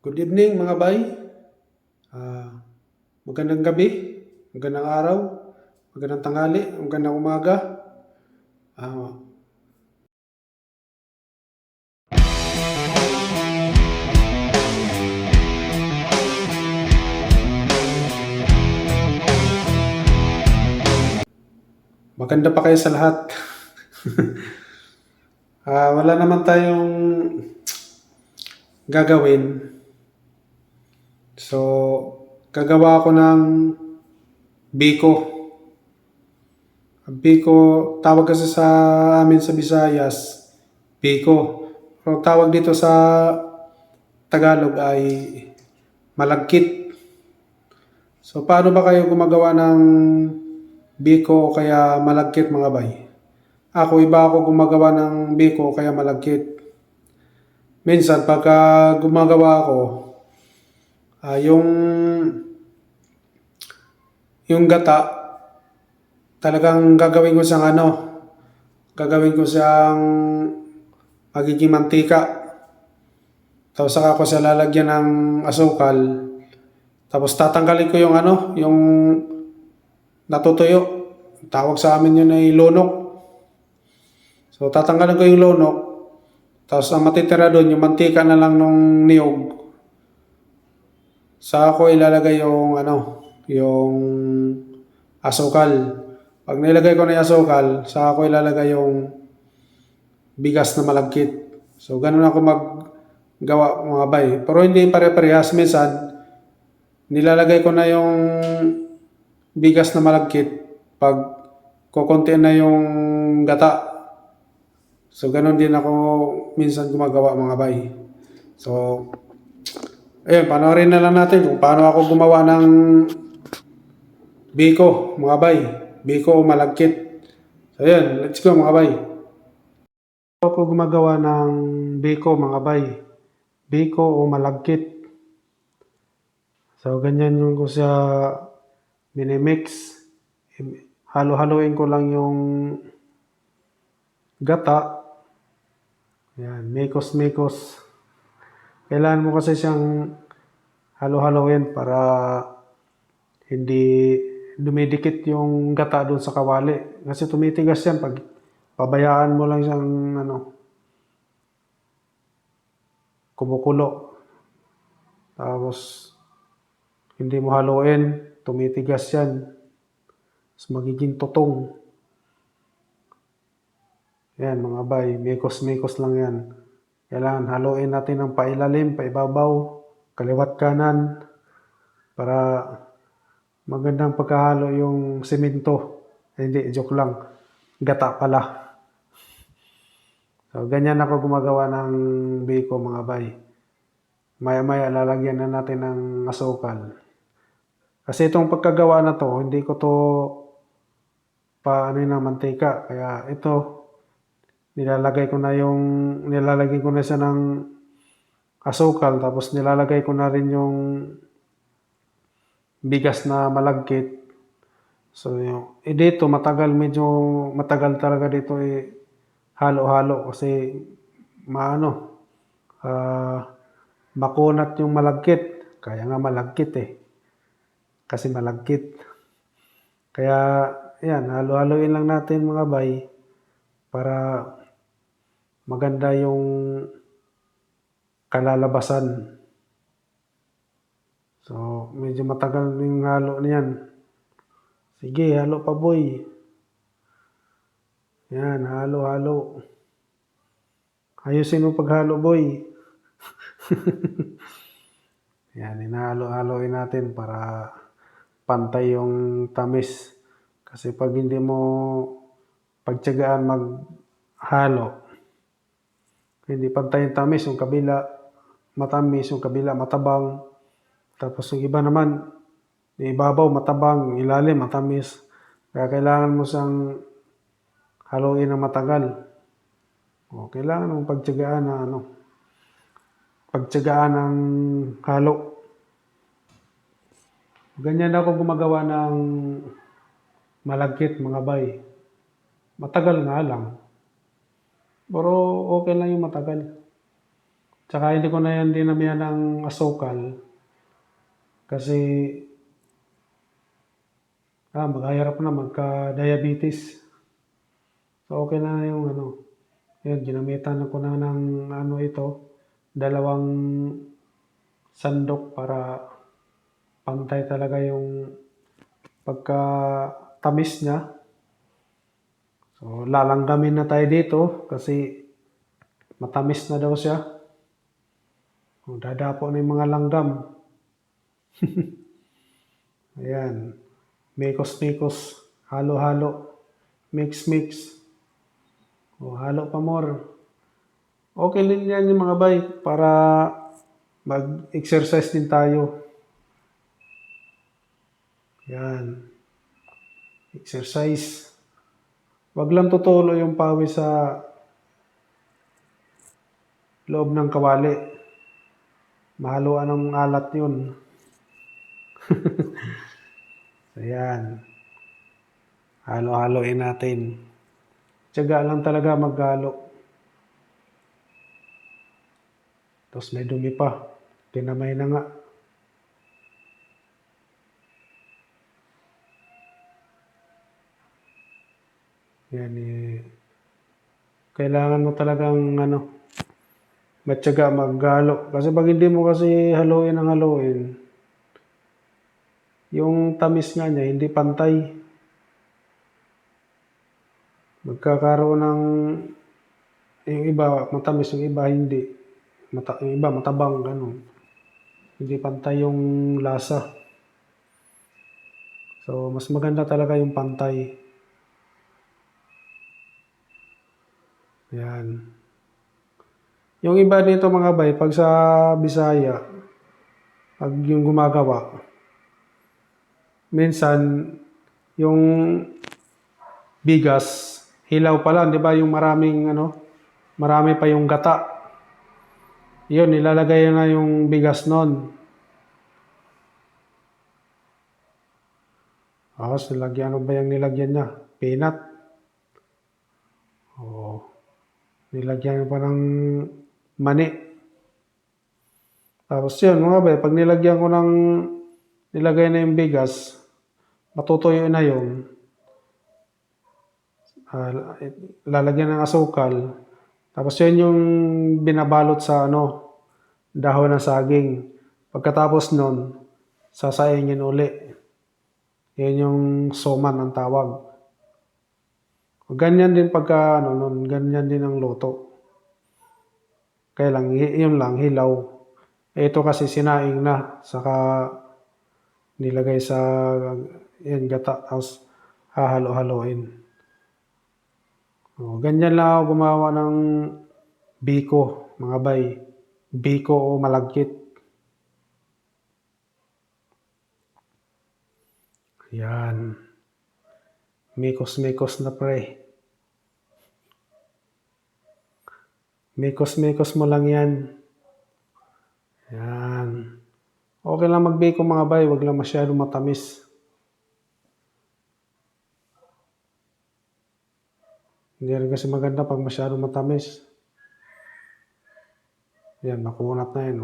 Good evening mga bay. Ah, magandang gabi, magandang araw, magandang tanghali, magandang umaga. Ah, maganda pa kayo sa lahat. Wala naman tayong gagawin. So, gagawa ako ng biko. Ang biko, tawag kasi sa amin sa Visayas, biko. Pero tawag dito sa Tagalog ay malagkit. So, paano ba kayo gumagawa ng biko o kaya malagkit mga bay? Iba ako gumagawa ng biko o kaya malagkit. Minsan, pagka gumagawa ako, yung gata, talagang gagawin ko siyang magiging mantika. Tapos saka ko siya lalagyan ng asukal. Tapos tatanggalin ko yung natutuyo. Tawag sa amin yun ay lunok. So tatanggalin ko yung lunok. Tapos ang matitira doon, yung mantika na lang nung niyog. Saka ko ilalagay yung asukal. Pag nilagay ko na yung asukal, saka ko ilalagay yung bigas na malagkit. So ganun ako maggawa mga bay. Pero hindi pare-parehas. Minsan, nilalagay ko na yung bigas na malagkit pag kukuntiin na yung gata. So ganun din ako minsan gumagawa mga bay. So, panoorin na lang natin kung paano ako gumawa ng biko mga bay. Biko o malagkit. So ayun, let's go mga bay. Ako gumagawa ng biko mga bay. Biko o malagkit. So ganyan yung ko siya minimix. Halo-haloin ko lang yung gata. Yan, mekos-mekos. Kailangan mo kasi siyang halo-haloin para hindi dumidikit yung gata doon sa kawali. Kasi tumitigas yan pag pabayaan mo lang siyang kumukulo. Tapos hindi mo haluin, tumitigas yan. Tapos magiging tutong. Yan mga bay, mekos-mekos lang yan. Kailangan haluin natin ng pailalim, paibabaw, kaliwat kanan para magandang pagkahalo yung semento. Hindi, joke lang. Gata pala. So, ganyan ako gumagawa ng biko mga bay. Maya-maya lalagyan na natin ng asukal. Kasi itong pagkagawa na to, hindi ko to ng mantika. Kaya ito, nilalagay ko na siya ng asukal. Tapos nilalagay ko na rin yung bigas na malagkit. So, dito medyo matagal talaga dito halo-halo kasi makunat yung malagkit. Kaya nga malagkit kasi malagkit. Kaya, yan, halo-haloin lang natin mga bay para maganda yung kalalabasan. So, medyo matagal yung halo niyan. Sige, halo pa boy. Yan, halo-halo. Ayusin mo paghalo boy. Yan, hinahalo-haloin natin para pantay yung tamis. Kasi pag hindi mo pagtiyagaan maghalo, hindi pantay yung tamis, yung kabila matamis, yung kabila matabang. Tapos yung iba naman, yung ibabaw matabang, yung ilalim matamis. Kaya kailangan mo siyang haluin ng matagal. Kailangan mong pagtiyagaan ng halo. Ganyan ako gumagawa ng malagkit mga bay. Matagal nga lang. Pero okay lang yung matagal. Tsaka hindi ko na yan dinamihan ng asukal kasi maghahirap na magka-diabetes. So okay na yung ano, yun, ginamitan ko na ng ano ito, 2 sandok para pantay talaga yung pagka-tamis niya. So lalanggamin na tayo dito kasi matamis na daw siya. Dadapo na yung mga langgam. Ayan. Mekos-mekos. Halo-halo. Mix-mix. O, halo pa more. Okay din yan yung mga bay para mag-exercise din tayo. Yan. Exercise. Wag lang tutulo yung pawis sa loob ng kawali. Mahaluan ng alat yun. Ayan. Halo-haloin natin. Tiyaga lang talaga maghalo. Tapos may dumi pa. Tinamay na nga. Yan eh. Kailangan mo talagang matyaga maghalo. Kasi pag hindi mo kasi haluin ang haluin, yung tamis nga niya hindi pantay. Magkakaroon ng yung iba matamis, yung iba hindi. Yung iba matabang, ganun. Hindi pantay yung lasa. So, mas maganda talaga yung pantay. Yan. Yung iba dito mga bay, pag sa Bisaya, pag yung gumagawa, minsan, yung bigas, hilaw pa lang, di ba? Yung marami pa yung gata. Yun, nilalagay na yung bigas nun. Tapos, nilagyan, ano ba yung nilagyan niya? Peanut. Oo. Nilagyan pa ng mani. Tapos yun, mga bay, pag nilagay na yung bigas, matutuyo na yun. Lalagyan ng asukal. Tapos yun yung binabalot sa dahon ng saging. Pagkatapos nun, sasayangin uli. Yan yung soman ang tawag. Ganyan din ganyan din ang luto. Kaya lang, yun lang, hilaw. Ito kasi sinaing na, saka nilagay sa gata, tapos hahalo-haloin. Ganyan lang ako gumawa ng biko, mga bay. Biko o malagkit. Yan. Mikos-mikos na pre. Mikos-mikos mo lang yan. Yan. Okay lang magbiko mga bay, wag lang masyado matamis. Hindi rin kasi maganda pag masyado matamis. Yan, nakunat na yan.